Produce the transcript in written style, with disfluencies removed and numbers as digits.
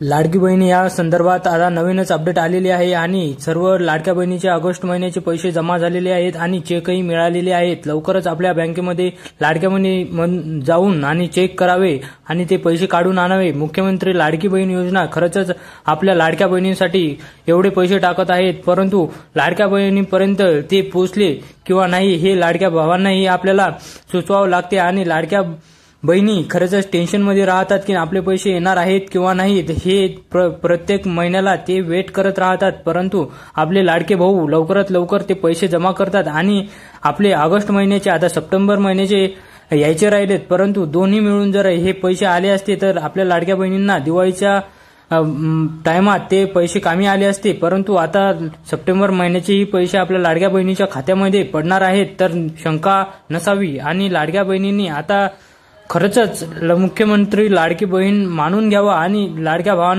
लाडकी बहीण या संदर्भात आता नवीनच अपडेट आलेली आहे आणि सर्व लाडक्या बहिणीचे ऑगस्ट महिन्याचे पैसे जमा झालेले आहेत आणि चेकही मिळालेले आहेत। लवकरच आपल्या बँकेमध्ये लाडक्या बहिणी जाऊन आणि चेक करावे आणि ते पैसे काढून आणावे। मुख्यमंत्री लाडकी बहीण योजना खरंच आपल्या लाडक्या बहिणींसाठी एवढे पैसे टाकत आहेत, परंतु लाडक्या बहिणींपर्यंत ते पोहोचले किंवा नाही हे लाडक्या भावांनाही आपल्याला सुचवावं लागते आणि लाडक्या बहिणी खरंच टेन्शनमध्ये राहतात की आपले पैसे येणार आहेत किंवा नाहीत हे प्रत्येक महिन्याला ते वेट करत राहतात, परंतु आपले लाडके भाऊ लवकरात लवकर ते पैसे जमा करतात आणि आपले ऑगस्ट महिन्याचे आता सप्टेंबर महिन्याचे यायचे राहिलेत, परंतु दोन्ही मिळून जर हे पैसे आले असते तर आपल्या लाडक्या बहिणींना दिवाळीच्या टाइमात ते पैसे कामी आले असते। परंतु आता सप्टेंबर महिन्याचेही पैसे आपल्या लाडक्या बहिणीच्या खात्यामध्ये पडणार आहेत, तर शंका नसावी आणि लाडक्या बहिणींनी आता खरंच मुख्यमंत्री लाडकी बहीण मानून घ्यावा आणि लाडक्या भावांना